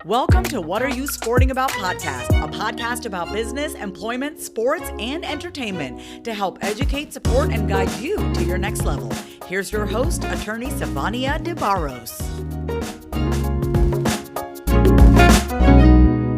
Welcome to What Are You Sporting About podcast, a podcast about business, employment, sports, and entertainment to help educate, support, and guide you to your next level. Here's your host, attorney Fabienne DeBarros.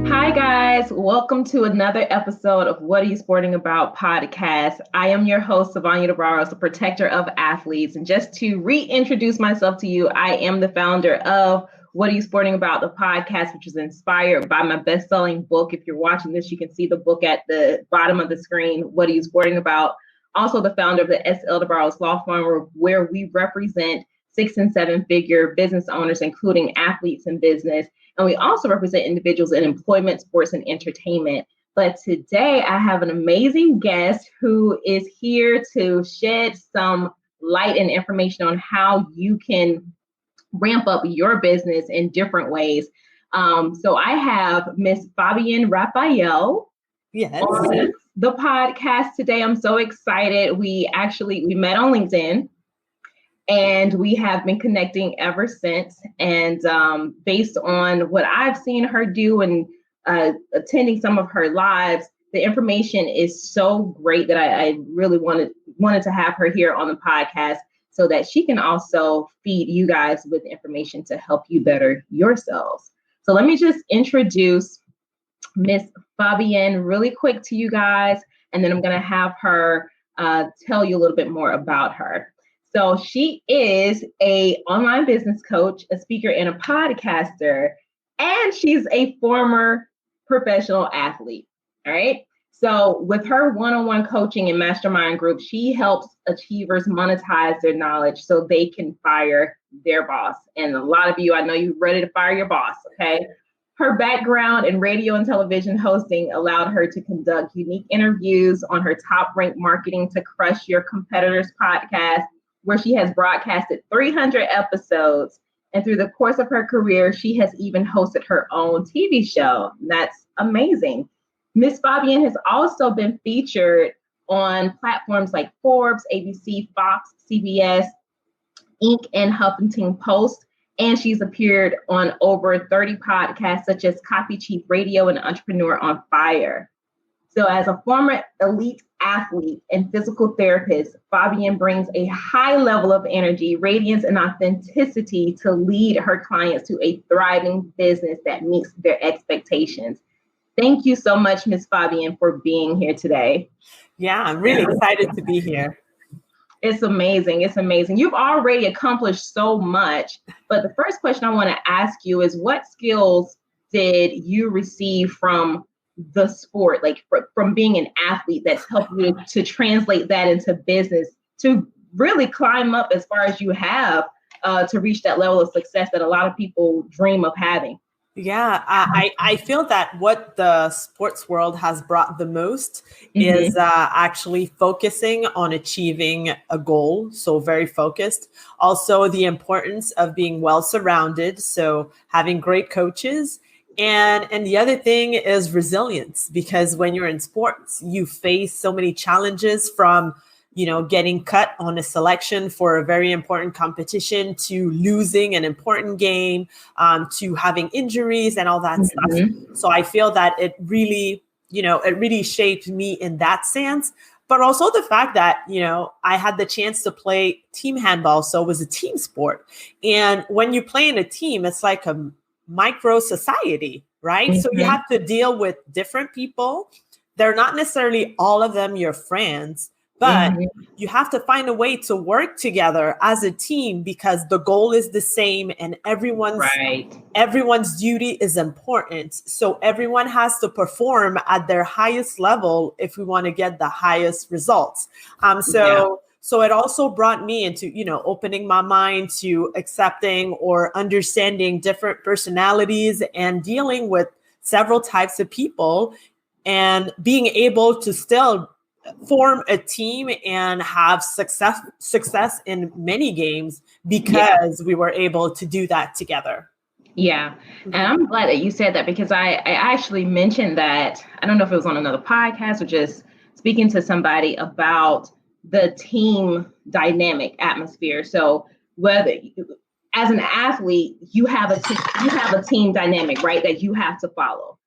Hi guys, welcome to another episode of What Are You Sporting About podcast. I am your host, Fabienne DeBarros, the protector of athletes. And just to reintroduce myself to you, I am the founder of What Are You Sporting About, the podcast, which is inspired by my best-selling book. If you're watching this, you can see the book at the bottom of the screen, What Are You Sporting About? Also the founder of the S.L. DeBarros Law Firm, where we represent 6- and 7-figure business owners, including athletes in business. And we also represent individuals in employment, sports, and entertainment. But today I have an amazing guest who is here to shed some light and information on how you can ramp up your business in different ways. So I have Miss Fabienne Raphaël on the podcast today. I'm so excited. We met on LinkedIn and we have been connecting ever since. And based on what I've seen her do and attending some of her lives, the information is so great that I really wanted to have her here on the podcast, so that she can also feed you guys with information to help you better yourselves. So let me just introduce Miss Fabienne really quick to you guys, and then I'm gonna have her tell you a little bit more about her. So she is an online business coach, a speaker, and a podcaster, and she's a former professional athlete, all right? So with her one-on-one coaching and mastermind group, she helps achievers monetize their knowledge so they can fire their boss. And a lot of you, I know you're ready to fire your boss, okay? Her background in radio and television hosting allowed her to conduct unique interviews on her top-ranked Marketing to Crush Your Competitors podcast, where she has broadcasted 300 episodes. And through the course of her career, she has even hosted her own TV show. That's amazing. Miss Fabienne has also been featured on platforms like Forbes, ABC, Fox, CBS, Inc., and Huffington Post. And she's appeared on over 30 podcasts, such as CopyChief Radio and Entrepreneur on Fire. So as a former elite athlete and physical therapist, Fabienne brings a high level of energy, radiance, and authenticity to lead her clients to a thriving business that meets their expectations. Thank you so much, Ms. Fabienne, for being here today. Yeah, I'm really excited to be here. It's amazing. It's amazing. You've already accomplished so much. But the first question I want to ask you is, what skills did you receive from the sport, like from being an athlete, that's helped you to translate that into business, to really climb up as far as you have to reach that level of success that a lot of people dream of having? Yeah, I feel that what the sports world has brought the most is actually focusing on achieving a goal. So very focused. Also, the importance of being well surrounded. So having great coaches. And the other thing is resilience, because when you're in sports, you face so many challenges, from getting cut on a selection for a very important competition, to losing an important game, to having injuries and all that stuff. So I feel that it really shaped me in that sense. But also the fact that, I had the chance to play team handball. So it was a team sport. And when you play in a team, it's like a micro society, right? So you have to deal with different people. They're not necessarily all of them your friends, but you have to find a way to work together as a team, because the goal is the same and everyone's duty is important. So everyone has to perform at their highest level if we want to get the highest results. So it also brought me into, opening my mind to accepting or understanding different personalities and dealing with several types of people, and being able to still form a team and have success in many games because we were able to do that together. Yeah. And I'm glad that you said that, because I actually mentioned that, I don't know if it was on another podcast or just speaking to somebody about the team dynamic atmosphere. So whether as an athlete, you have a team dynamic, right? That you have to follow.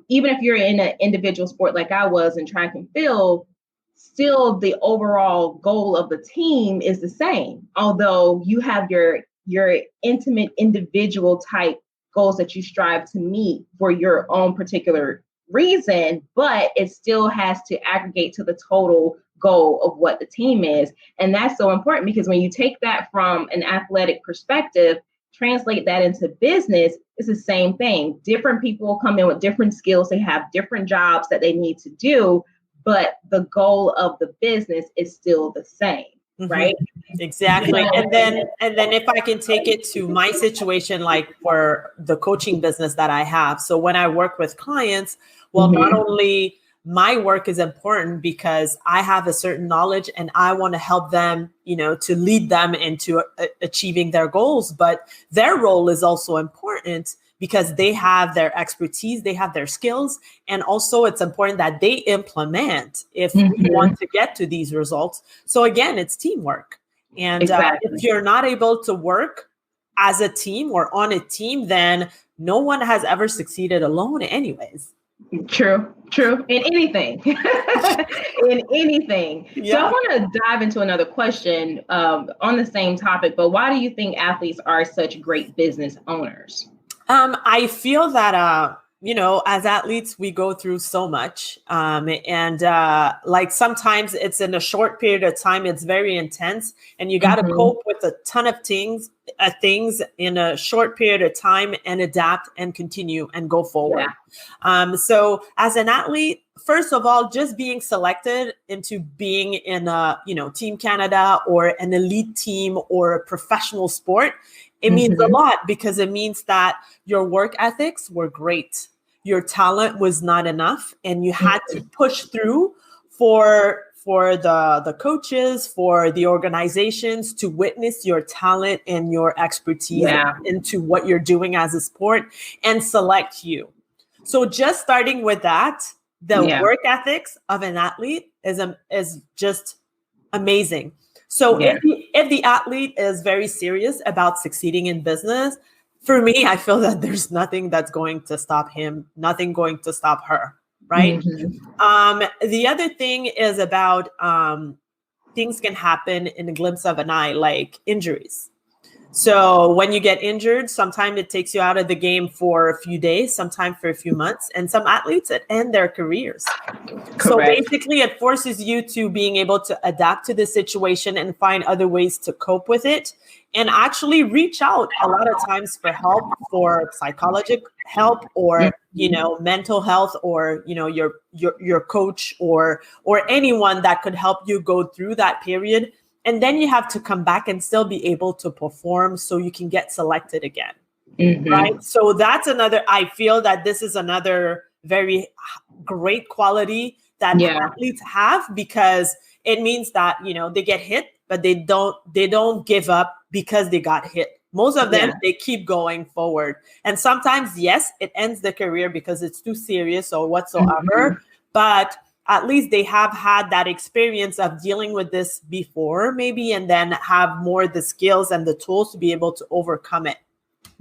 Even if you're in an individual sport like I was in track and field, still the overall goal of the team is the same. Although you have your intimate individual type goals that you strive to meet for your own particular reason, but it still has to aggregate to the total goal of what the team is. And that's so important, because when you take that from an athletic perspective, translate that into business, it's the same thing. Different people come in with different skills. They have different jobs that they need to do, but the goal of the business is still the same. Right. Exactly. And then if I can take it to my situation, like for the coaching business that I have. So when I work with clients, well, not only my work is important because I have a certain knowledge and I want to help them, to lead them into achieving their goals, but their role is also important because they have their expertise, they have their skills. And also it's important that they implement if we want to get to these results. So again, it's teamwork. And if you're not able to work as a team or on a team, then no one has ever succeeded alone anyways. True. In anything. In anything. Yeah. So I want to dive into another question on the same topic, but why do you think athletes are such great business owners? I feel that, as athletes, we go through so much. And like sometimes it's in a short period of time, it's very intense and you got to cope with a ton of things in a short period of time and adapt and continue and go forward. Yeah. So as an athlete, first of all, just being selected into being in a, Team Canada or an elite team or a professional sport, it means a lot because it means that your work ethics were great. Your talent was not enough and you had to push through for the coaches, for the organizations to witness your talent and your expertise into what you're doing as a sport and select you. So just starting with that, the work ethics of an athlete is just amazing. So if the athlete is very serious about succeeding in business, for me, I feel that there's nothing that's going to stop him, nothing going to stop her, right? The other thing is about things can happen in a glimpse of an eye, like injuries. So when you get injured, sometimes it takes you out of the game for a few days, sometimes for a few months, and some athletes, it end their careers. Correct. So basically it forces you to being able to adapt to the situation and find other ways to cope with it and actually reach out a lot of times for help, for psychological help or, mental health or, your coach or anyone that could help you go through that period. And then you have to come back and still be able to perform so you can get selected again, right? So that's I feel that this is another very great quality that athletes have because it means that, they get hit, but they don't give up because they got hit. Most of them, they keep going forward. And sometimes, yes, it ends the career because it's too serious or whatsoever, but at least they have had that experience of dealing with this before maybe, and then have more the skills and the tools to be able to overcome it.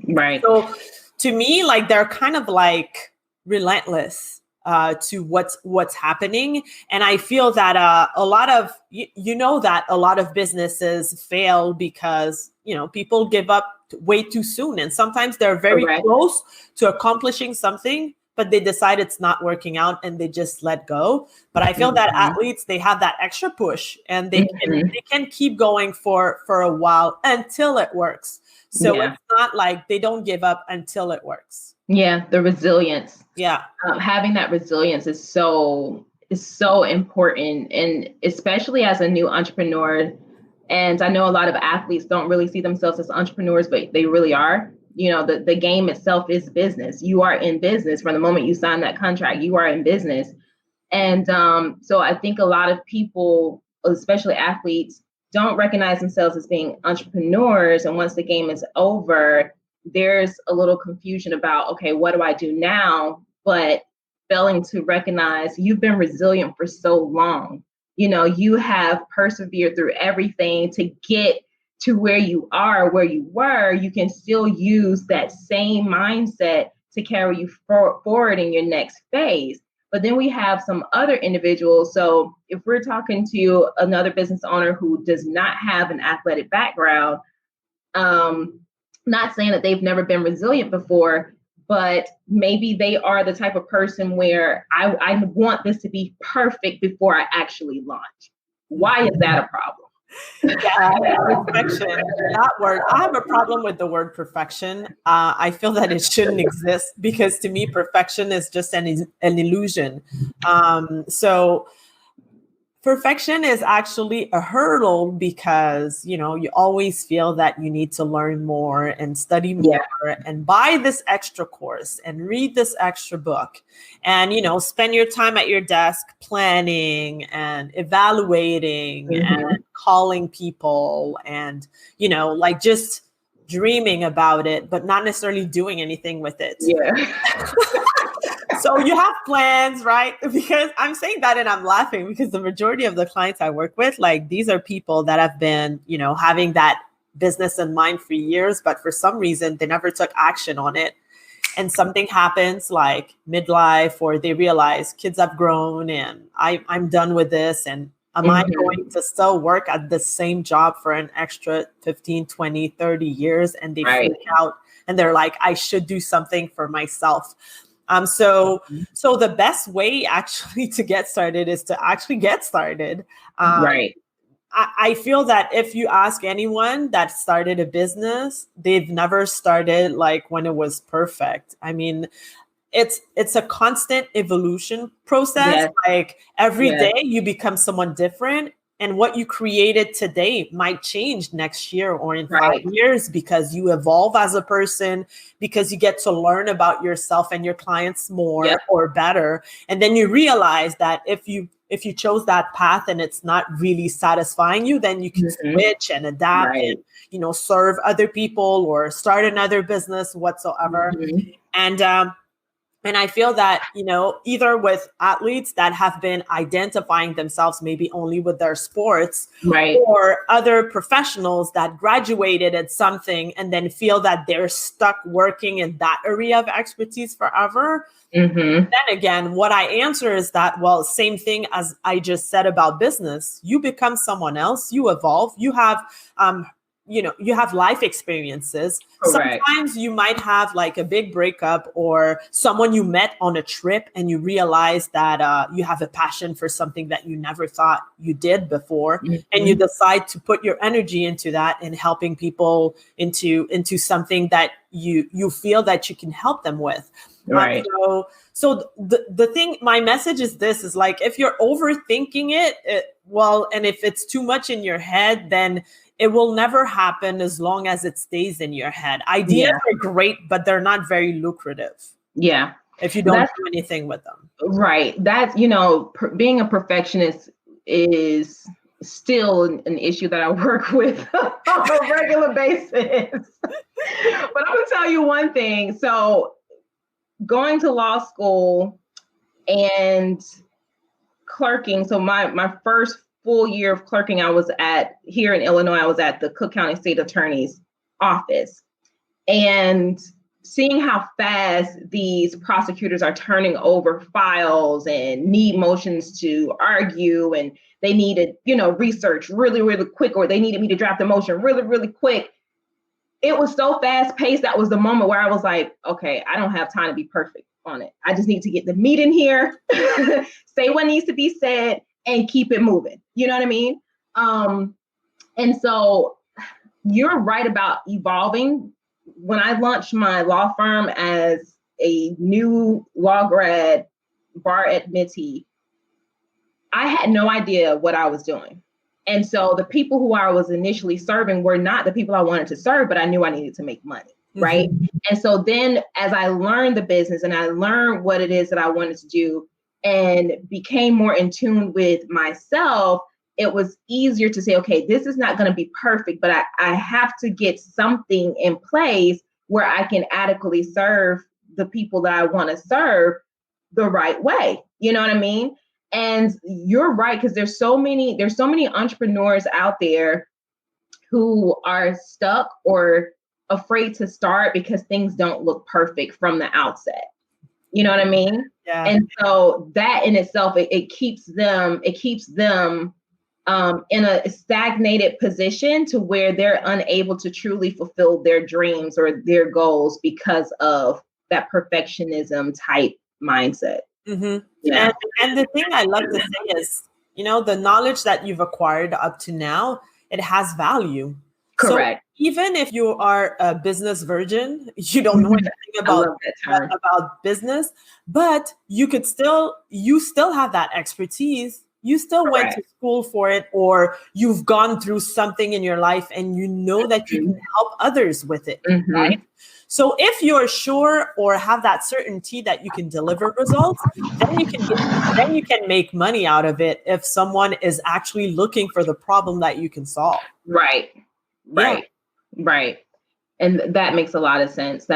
Right. So to me, like they're kind of like relentless to what's happening. And I feel that a lot of, that a lot of businesses fail because, people give up way too soon. And sometimes they're very close to accomplishing something, but they decide it's not working out and they just let go. But I feel that athletes, they have that extra push and they can keep going for a while until it works. So it's not like they don't give up until it works. Yeah, the resilience. Yeah. Having that resilience is so important. And especially as a new entrepreneur, and I know a lot of athletes don't really see themselves as entrepreneurs, but they really are. The game itself is business. You are in business from the moment you sign that contract. You are in business. And so I think a lot of people, especially athletes, don't recognize themselves as being entrepreneurs. And once the game is over, there's a little confusion about, okay, what do I do now? But failing to recognize you've been resilient for so long. You have persevered through everything to get to where you are, where you were, you can still use that same mindset to carry you forward in your next phase. But then we have some other individuals. So if we're talking to another business owner who does not have an athletic background, not saying that they've never been resilient before, but maybe they are the type of person where I want this to be perfect before I actually launch. Why is that a problem? Yeah, perfection. That word. I have a problem with the word perfection. I feel that it shouldn't exist because to me, perfection is just an illusion. So perfection is actually a hurdle because, you always feel that you need to learn more and study more and buy this extra course and read this extra book and, spend your time at your desk planning and evaluating and calling people and, just dreaming about it, but not necessarily doing anything with it. Yeah. So you have plans, right? Because I'm saying that and I'm laughing because the majority of the clients I work with, these are people that have been, having that business in mind for years, but for some reason they never took action on it. And something happens like midlife, or they realize kids have grown and I'm done with this. And am I going to still work at the same job for an extra 15, 20, 30 years? And they freak out and they're like, I should do something for myself. So the best way actually to get started is to actually get started. I feel that if you ask anyone that started a business, they've never started when it was perfect. I mean, it's a constant evolution process. Every day you become someone different. And what you created today might change next year or in 5 years because you evolve as a person, because you get to learn about yourself and your clients more or better. And then you realize that if you chose that path and it's not really satisfying you, then you can switch and adapt and, serve other people or start another business whatsoever. And I feel that, either with athletes that have been identifying themselves maybe only with their sports, or other professionals that graduated at something and then feel that they're stuck working in that area of expertise forever. Then again, what I answer is that, well, same thing as I just said about business. You become someone else, you evolve, you have you have life experiences. Sometimes you might have a big breakup or someone you met on a trip and you realize that you have a passion for something that you never thought you did before. And you decide to put your energy into that and helping people into something that you feel that you can help them with. So the thing, my message is this, is if you're overthinking it, and if it's too much in your head, then it will never happen as long as it stays in your head. Ideas are great, but they're not very lucrative. If you don't do anything with them. That's, being a perfectionist is still an issue that I work with on a regular basis. But I'm going to tell you one thing. So going to law school and clerking. So my first full year of clerking, I was here in Illinois, I was at the Cook County State Attorney's office, and seeing how fast these prosecutors are turning over files and need motions to argue, and they needed, research really, really quick, or they needed me to draft a motion really, really quick. It was so fast paced. That was the moment where I was like, okay, I don't have time to be perfect on it. I just need to get the meat in here, say what needs to be said, and keep it moving. You know what I mean? And so you're right about evolving. When I launched my law firm as a new law grad bar admittee, I had no idea what I was doing. And so the people who I was initially serving were not the people I wanted to serve, but I knew I needed to make money. Right. And so then as I learned the business and I learned what it is that I wanted to do, and became more in tune with myself, it was easier to say, okay, this is not going to be perfect, but I have to get something in place where I can adequately serve the people that I want to serve the right way. You know what I mean? And you're right, because there's so many entrepreneurs out there who are stuck or afraid to start because things don't look perfect from the outset. You know what I mean? Yeah. And so that in itself, it keeps them in a stagnated position to where they're unable to truly fulfill their dreams or their goals because of that perfectionism type mindset. Mm-hmm. Yeah. And the thing I love to say is, the knowledge that you've acquired up to now, it has value. Correct. So even if you are a business virgin, you don't know anything about business, but you still have that expertise. You still went to school for it, or you've gone through something in your life and you know that you can help others with it, right? So if you're sure or have that certainty that you can deliver results, then you can make money out of it if someone is actually looking for the problem that you can solve. Right. And that makes a lot of sense.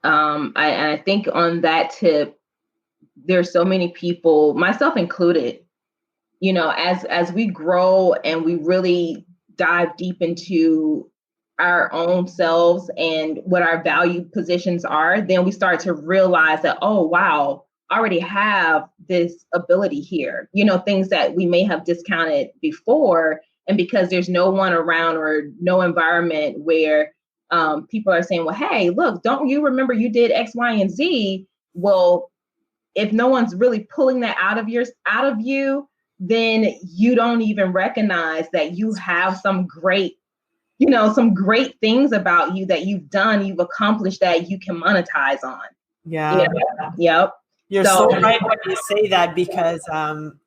I think on that tip, there's so many people, myself included, as we grow and we really dive deep into our own selves and what our value positions are, then we start to realize that, oh, wow, I already have this ability here, things that we may have discounted before. And because there's no one around or no environment where people are saying, well, hey, look, don't you remember you did X, Y, and Z? Well, if no one's really pulling that out of you, then you don't even recognize that you have some great things about you that you've accomplished that you can monetize on. Yeah. Yep. You're so right when you say that, because when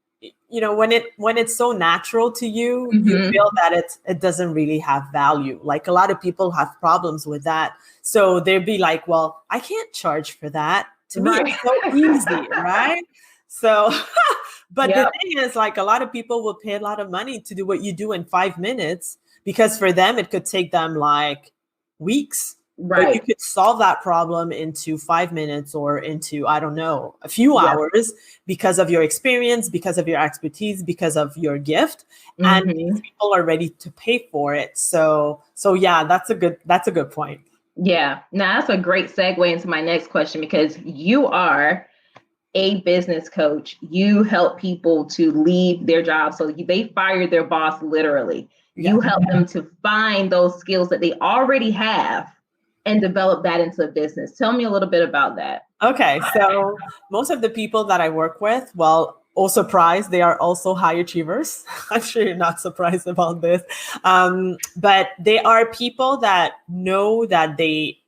it's so natural to you, you feel that it doesn't really have value. Like a lot of people have problems with that. So they'd be like, well, I can't charge for that. To me, it's so easy, right? So, but the thing is, like, a lot of people will pay a lot of money to do what you do in 5 minutes, because for them, it could take them like weeks. Right. But you could solve that problem into 5 minutes or into, I don't know, a few hours because of your experience, because of your expertise, because of your gift. And these people are ready to pay for it. So yeah, that's a good point. Yeah. Now that's a great segue into my next question, because you are a business coach. You help people to leave their jobs. So they fired their boss, literally. You help them to find those skills that they already have and develop that into a business. Tell me a little bit about that. Okay. So most of the people that I work with, well, oh, surprise, they are also high achievers. I'm sure you're not surprised about this. But they are people that know that they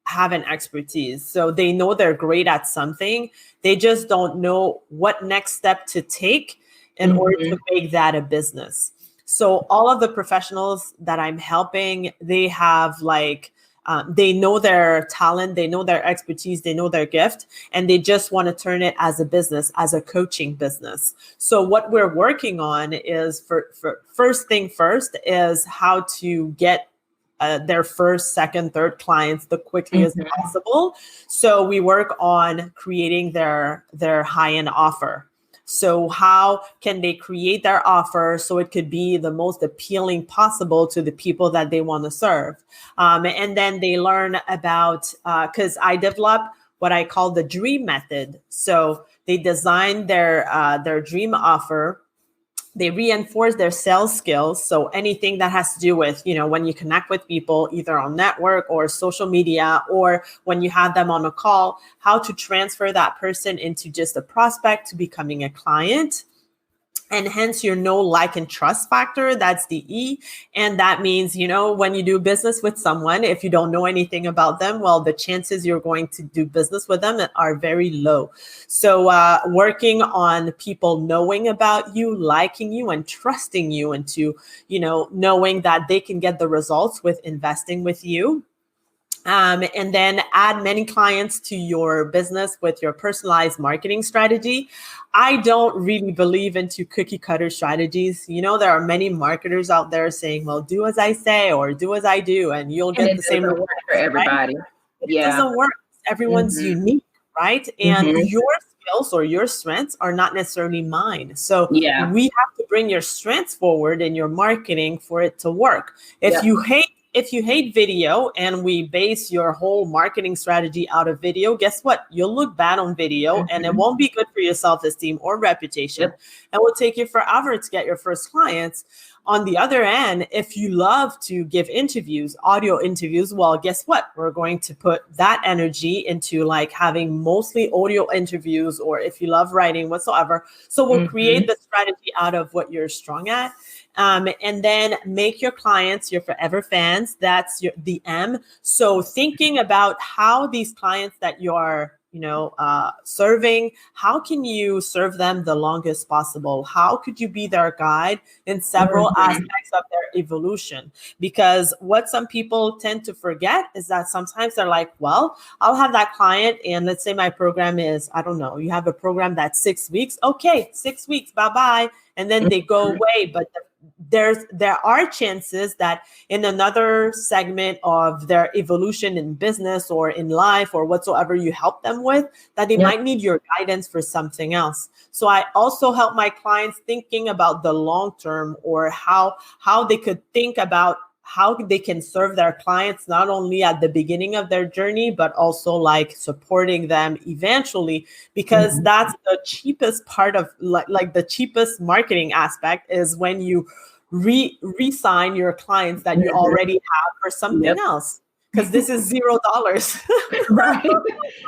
have an expertise. So they know they're great at something. They just don't know what next step to take in order to make that a business. So all of the professionals that I'm helping, they have they know their talent, they know their expertise, they know their gift, and they just want to turn it as a business, as a coaching business. So what we're working on is for first thing first is how to get their first, second, third clients the quickly as possible. So we work on creating their high-end offer. So how can they create their offer so it could be the most appealing possible to the people that they want to serve? And then they learn about, because I develop what I call the dream method. So they design their dream offer. They reinforce their sales skills. So anything that has to do with, when you connect with people, either on network or social media, or when you have them on a call, how to transfer that person into just a prospect to becoming a client. And hence your know, like, and trust factor. That's the E. And that means, when you do business with someone, if you don't know anything about them, well, the chances you're going to do business with them are very low. So working on people knowing about you, liking you, and trusting you, and to, knowing that they can get the results with investing with you. And then add many clients to your business with your personalized marketing strategy. I don't really believe into cookie cutter strategies. There are many marketers out there saying, well, do as I say or do as I do, and you'll get the same reward for everybody. Right? It doesn't work. Everyone's unique, right? And your skills or your strengths are not necessarily mine. So we have to bring your strengths forward in your marketing for it to work. If you hate video and we base your whole marketing strategy out of video, guess what? You'll look bad on video and it won't be good for your self-esteem or reputation. And will take you forever to get your first clients. On the other end, if you love to give interviews, audio interviews, well, guess what? We're going to put that energy into like having mostly audio interviews, or if you love writing whatsoever. So we'll create the strategy out of what you're strong at. And then make your clients your forever fans. That's the M. So thinking about how these clients that you're serving, how can you serve them the longest possible? How could you be their guide in several aspects of their evolution? Because what some people tend to forget is that sometimes they're like, well, I'll have that client, and let's say my program is, I don't know, you have a program that's 6 weeks. Okay, 6 weeks, bye-bye. And then they go away. But there are chances that in another segment of their evolution in business or in life or whatsoever you help them with, that they might need your guidance for something else. So I also help my clients thinking about the long term, or how they could think about how they can serve their clients, not only at the beginning of their journey, but also like supporting them eventually, because that's the cheapest part of like the cheapest marketing aspect is when you re-sign your clients that you already have for something else, because this is $0.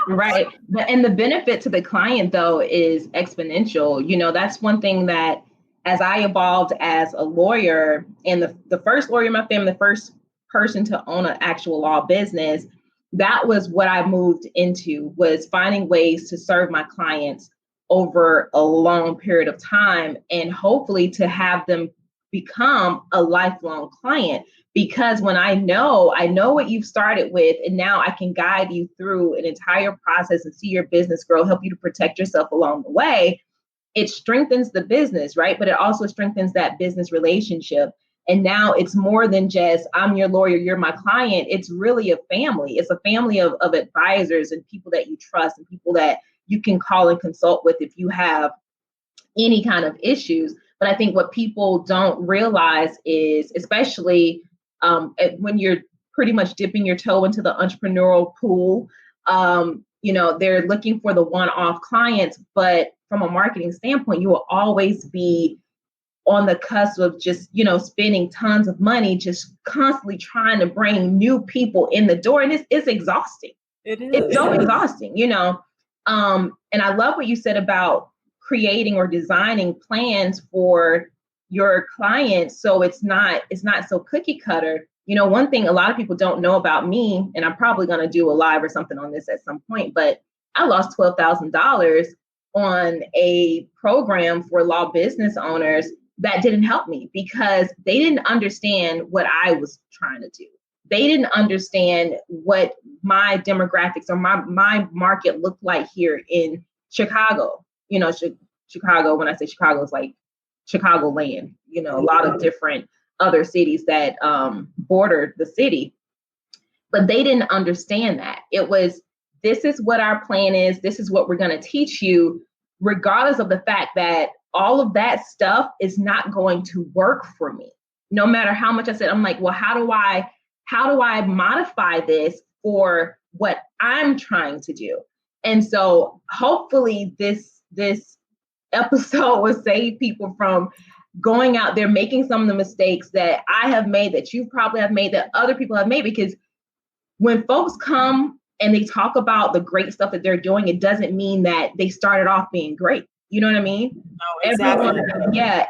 Right. And the benefit to the client though is exponential. That's one thing that, as I evolved as a lawyer, and the first lawyer in my family, the first person to own an actual law business, that was what I moved into, was finding ways to serve my clients over a long period of time, and hopefully to have them become a lifelong client. Because when I know what you've started with, and now I can guide you through an entire process and see your business grow, help you to protect yourself along the way, it strengthens the business, right? But it also strengthens that business relationship. And now it's more than just, I'm your lawyer, you're my client. It's really a family. It's a family of advisors and people that you trust and people that you can call and consult with if you have any kind of issues. But I think what people don't realize is, especially when you're pretty much dipping your toe into the entrepreneurial pool, they're looking for the one-off clients. But from a marketing standpoint, you will always be on the cusp of just, spending tons of money, just constantly trying to bring new people in the door. And it's exhausting. It's so exhausting, And I love what you said about creating or designing plans for your clients so it's not so cookie cutter. One thing a lot of people don't know about me, and I'm probably going to do a live or something on this at some point, but I lost $12,000 on a program for law business owners that didn't help me, because they didn't understand what I was trying to do. They didn't understand what my demographics or my market looked like here in Chicago. Chicago, when I say Chicago, it's like Chicagoland, a lot of different other cities that border the city. But they didn't understand that. It was, this is what our plan is. This is what we're going to teach you, regardless of the fact that all of that stuff is not going to work for me. No matter how much I said, I'm like, well, how do I modify this for what I'm trying to do? And so hopefully this episode will save people from going out there, making some of the mistakes that I have made, that you probably have made, that other people have made. Because when folks come and they talk about the great stuff that they're doing, it doesn't mean that they started off being great. You know what I mean? No, exactly.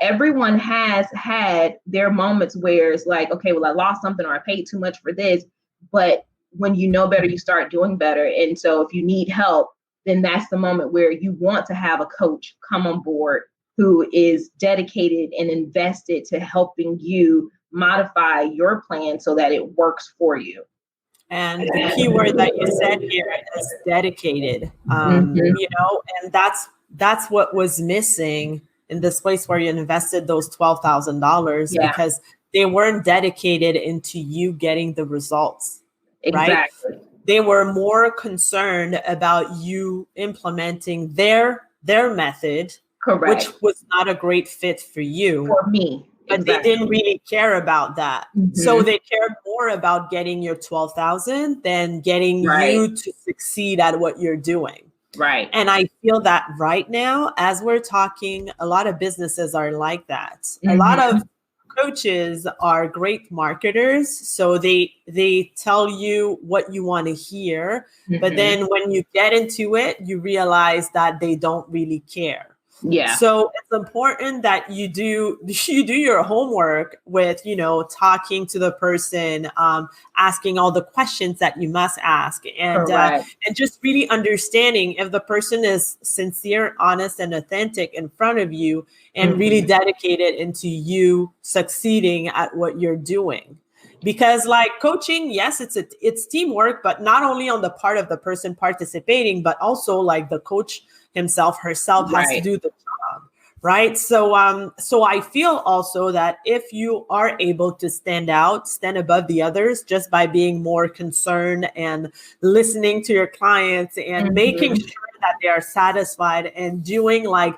Everyone has had their moments where it's like, okay, well, I lost something, or I paid too much for this. But when you know better, you start doing better. And so if you need help, then that's the moment where you want to have a coach come on board who is dedicated and invested to helping you modify your plan so that it works for you. And the key word that you said here is dedicated. And that's what was missing in this place where you invested those $12,000 because they weren't dedicated into you getting the results. Exactly. Right? They were more concerned about you implementing their method, Correct. which was not a great fit for you. For me. But exactly. They didn't really care about that. So they cared more about getting your 12,000 than getting you to succeed at what you're doing. Right. And I feel that right now, as we're talking, a lot of businesses are like that. A lot of coaches are great marketers. So they tell you what you want to hear. But then when you get into it, you realize that they don't really care. Yeah. So it's important that you do your homework with, talking to the person, asking all the questions that you must ask, and just really understanding if the person is sincere, honest, and authentic in front of you, and really dedicated into you succeeding at what you're doing. Because like coaching, yes, it's teamwork, but not only on the part of the person participating, but also like the coach himself, herself has to do the job, right? So I feel also that if you are able to stand above the others just by being more concerned and listening to your clients and making sure that they are satisfied and doing like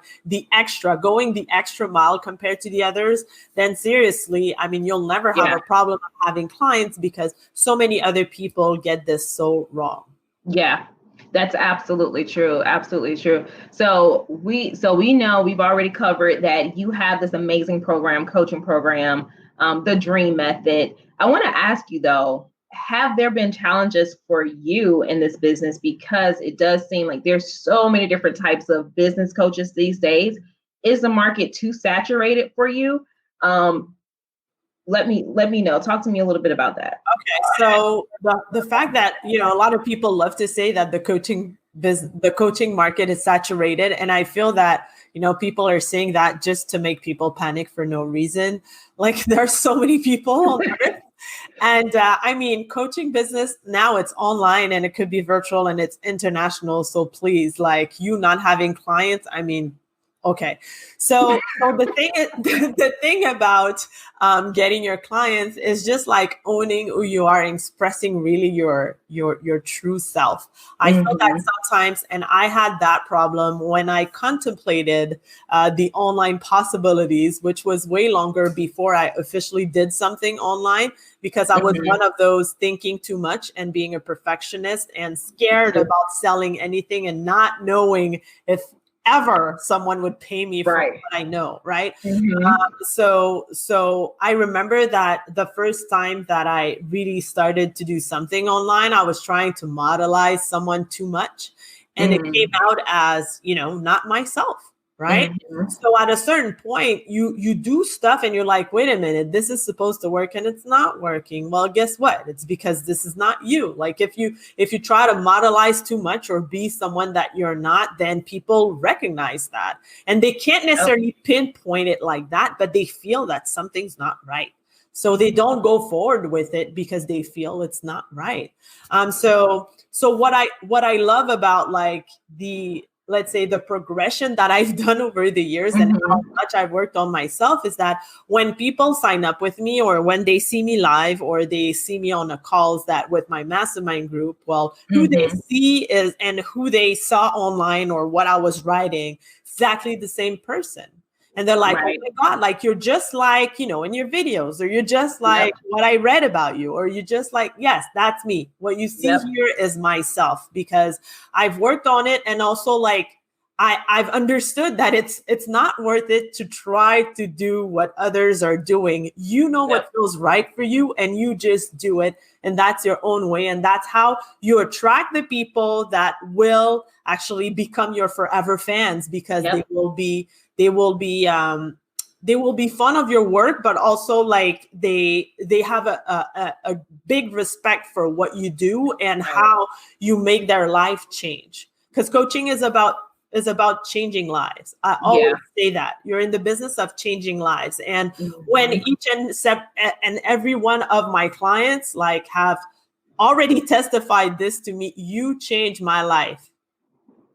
going the extra mile compared to the others, then seriously, I mean, you'll never have a problem of having clients because so many other people get this so wrong. Yeah. That's absolutely true. Absolutely true. So we know we've already covered that you have this amazing program, coaching program, the Dream Method. I want to ask you though, have there been challenges for you in this business? Because it does seem like there's so many different types of business coaches these days. Is the market too saturated for you? Let me know. Talk to me a little bit about that. Okay, so the fact that a lot of people love to say that the coaching market is saturated, and I feel that people are saying that just to make people panic for no reason. Like there are so many people on earth, and I mean, coaching business now it's online and it could be virtual and it's international. So please, like you not having clients, I mean. Okay, so the thing about getting your clients is just like owning who you are, and expressing really your true self. I feel that sometimes, and I had that problem when I contemplated the online possibilities, which was way longer before I officially did something online, because I was one of those thinking too much and being a perfectionist and scared about selling anything and not knowing if ever someone would pay me for what I know, right? So I remember that the first time that I really started to do something online, I was trying to modelize someone too much, and it came out as, not myself, right? So at a certain point, you do stuff and you're like, wait a minute, this is supposed to work and it's not working. Well, guess what? It's because this is not you. Like if you try to modelize too much or be someone that you're not, then people recognize that. And they can't necessarily pinpoint it like that, but they feel that something's not right. So they don't go forward with it because they feel it's not right. So what I love about like let's say the progression that I've done over the years and how much I've worked on myself is that when people sign up with me or when they see me live or they see me on the calls that with my mastermind group, well, who they see is and who they saw online or what I was writing, exactly the same person. And they're like, oh my God, like you're just like, in your videos, or you're just like what I read about you, or you're just like, yes, that's me. What you see here is myself, because I've worked on it. And also like, I've understood that it's not worth it to try to do what others are doing. What feels right for you and you just do it. And that's your own way. And that's how you attract the people that will actually become your forever fans, because they will be fond of your work, but also like they have a big respect for what you do and how you make their life change. Because coaching is about changing lives. I always say that you're in the business of changing lives. And when each and every one of my clients like have already testified this to me, you changed my life.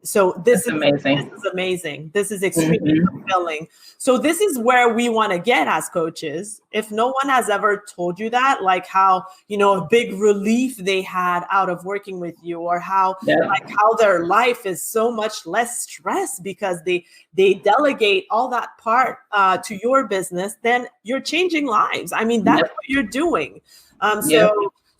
So this is amazing. This is amazing. This is extremely fulfilling. So this is where we want to get as coaches. If no one has ever told you that, like how, a big relief they had out of working with you, or how how their life is so much less stress because they delegate all that part to your business, then you're changing lives. I mean, that's what you're doing.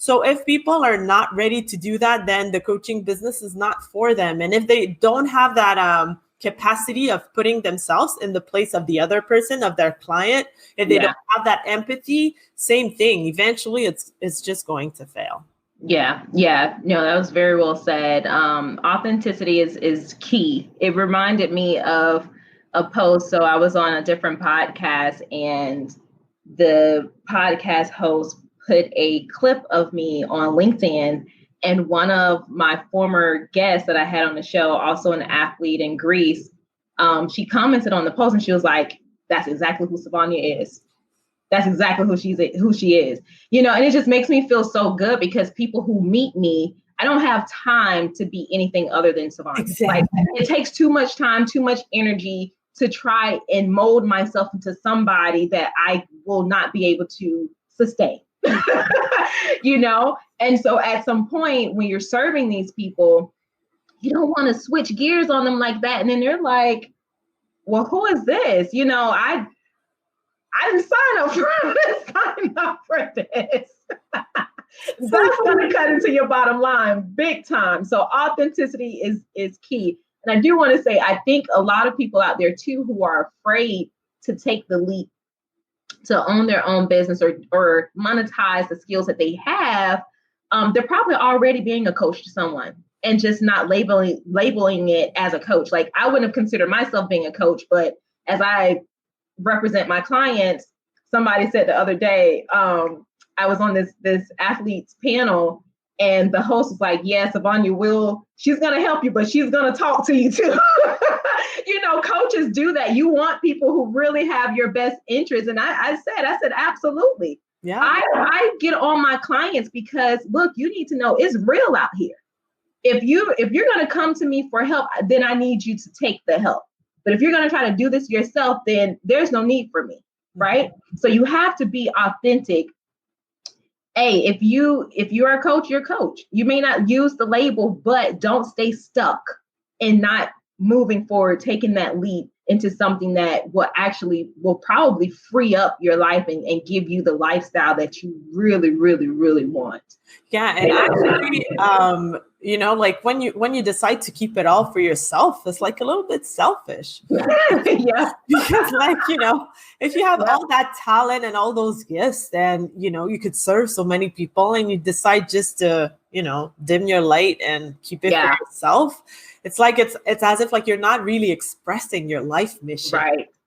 So if people are not ready to do that, then the coaching business is not for them. And if they don't have that capacity of putting themselves in the place of the other person, of their client, if they don't have that empathy, same thing. Eventually, it's just going to fail. Yeah. No, that was very well said. Authenticity is key. It reminded me of a post. So I was on a different podcast, and the podcast host put a clip of me on LinkedIn, and one of my former guests that I had on the show, also an athlete in Greece, she commented on the post, and she was like, "That's exactly who Savanya is. That's exactly who she is." And it just makes me feel so good, because people who meet me, I don't have time to be anything other than Savanya. Exactly. Like, it takes too much time, too much energy to try and mold myself into somebody that I will not be able to sustain. And so at some point when you're serving these people, you don't want to switch gears on them like that. And then they're like, well, who is this? I didn't sign up for this. That's going to cut into your bottom line big time. So authenticity is key. And I do want to say, I think a lot of people out there too, who are afraid to take the leap to own their own business or monetize the skills that they have, they're probably already being a coach to someone and just not labeling it as a coach. Like, I wouldn't have considered myself being a coach, but as I represent my clients, somebody said the other day, I was on this athlete's panel, and the host was like, "Yeah, Savanya she's going to help you, but she's going to talk to you too." Coaches do that. You want people who really have your best interest. And I said, absolutely. Yeah. I get on my clients because, look, you need to know it's real out here. If you're going to come to me for help, then I need you to take the help. But if you're going to try to do this yourself, then there's no need for me. Right. So you have to be authentic. Hey, if you're a coach, you're a coach. You may not use the label, but don't stay stuck in not moving forward, taking that leap into something that will probably free up your life and give you the lifestyle that you really, really, really want. Yeah. And actually, like when you decide to keep it all for yourself, it's like a little bit selfish. Yeah. Because if you have all that talent and all those gifts, then, you could serve so many people, and you decide just to, dim your light and keep it for yourself. It's like, it's as if like you're not really expressing your life mission,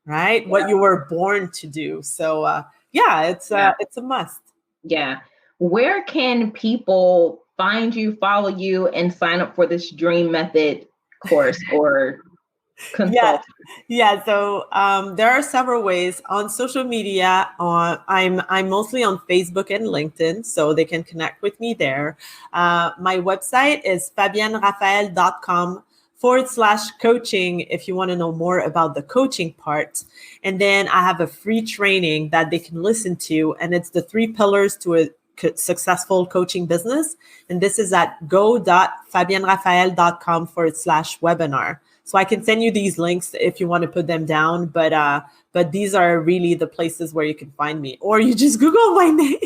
right? Yeah. What you were born to do. So it's a must. Yeah. Where can people find you, follow you, and sign up for this Dream Method course or consult? Yeah. So there are several ways on social media. I'm mostly on Facebook and LinkedIn, so they can connect with me there. My website is FabienneRaphaël.com/coaching if you want to know more about the coaching part. And then I have a free training that they can listen to, and it's the 3 pillars to a successful coaching business. And this is at go.FabienneRaphaël.com/webinar. So I can send you these links if you want to put them down, but these are really the places where you can find me, or you just Google my name.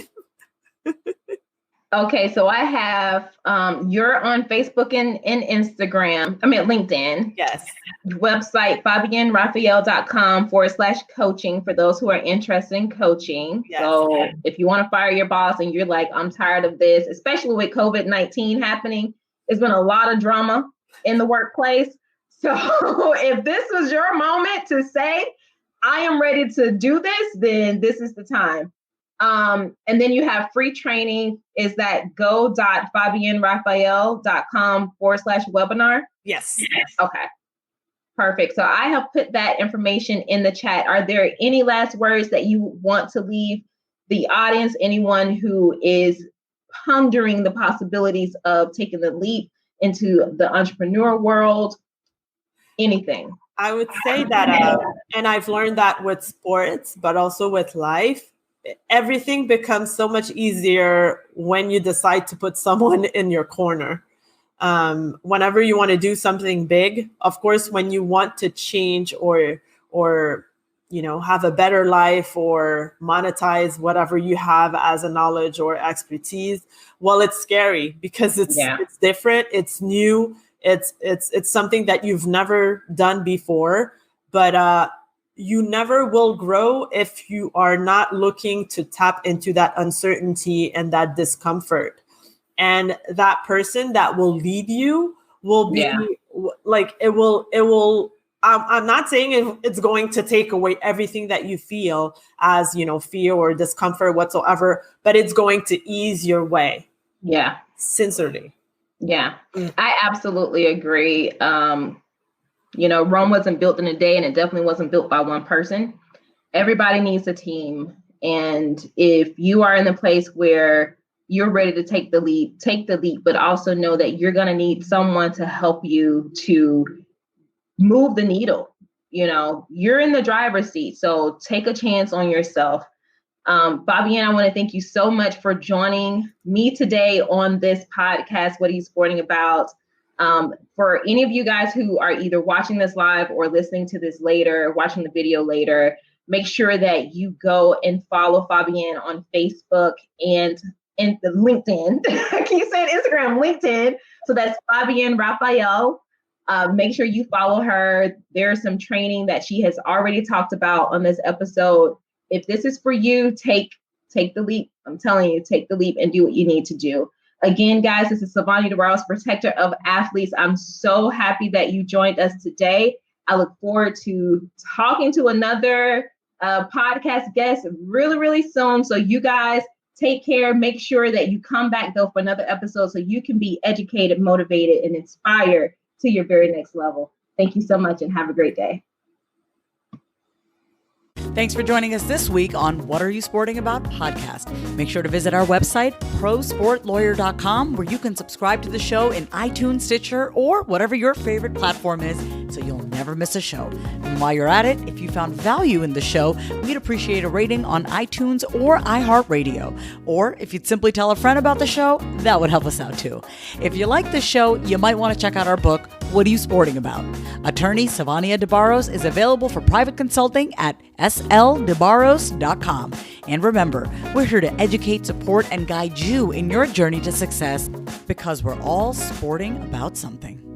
Okay, so I have, you're on Facebook and Instagram, LinkedIn. Yes. Website, FabienneRaphaël.com/coaching for those who are interested in coaching. Yes. So if you want to fire your boss and you're like, I'm tired of this, especially with COVID-19 happening, there's been a lot of drama in the workplace. So if this was your moment to say, I am ready to do this, then this is the time. And then you have free training. Is that go.FabienneRaphaël.com/webinar? Yes. Okay. Perfect. So I have put that information in the chat. Are there any last words that you want to leave the audience? Anyone who is pondering the possibilities of taking the leap into the entrepreneur world, anything. I would say that, and I've learned that with sports, but also with life, everything becomes so much easier when you decide to put someone in your corner. Whenever you want to do something big, of course, when you want to change or have a better life or monetize whatever you have as a knowledge or expertise, well, it's scary because it's different, it's new. It's something that you've never done before, but you never will grow if you are not looking to tap into that uncertainty and that discomfort. And that person that will lead you will be like, it will, I'm not saying it's going to take away everything that you feel as, fear or discomfort whatsoever, but it's going to ease your way. Yeah. Sincerely. Yeah, I absolutely agree. Rome wasn't built in a day, and it definitely wasn't built by one person. Everybody needs a team. And if you are in the place where you're ready to take the leap, but also know that you're going to need someone to help you to move the needle. You're in the driver's seat. So take a chance on yourself. Fabienne, I want to thank you so much for joining me today on this podcast, What Are You Sporting About? For any of you guys who are either watching this live or listening to this later, watching the video later, make sure that you go and follow Fabienne on Facebook and the LinkedIn. I keep saying Instagram, LinkedIn. So that's Fabienne Raphaël. Make sure you follow her. There's some training that she has already talked about on this episode. If this is for you, take the leap. I'm telling you, take the leap and do what you need to do. Again, guys, this is Sylvania DeBarros, protector of athletes. I'm so happy that you joined us today. I look forward to talking to another podcast guest really, really soon. So you guys take care. Make sure that you come back, though, for another episode so you can be educated, motivated, and inspired to your very next level. Thank you so much and have a great day. Thanks for joining us this week on What Are You Sporting About podcast. Make sure to visit our website, prosportlawyer.com, where you can subscribe to the show in iTunes, Stitcher, or whatever your favorite platform is, so you'll never miss a show. And while you're at it, if you found value in the show, we'd appreciate a rating on iTunes or iHeartRadio. Or if you'd simply tell a friend about the show, that would help us out too. If you like the show, you might want to check out our book, What Are You Sporting About? Attorney Sylvania DeBarros is available for private consulting at sldebarros.com. And remember, we're here to educate, support, and guide you in your journey to success because we're all sporting about something.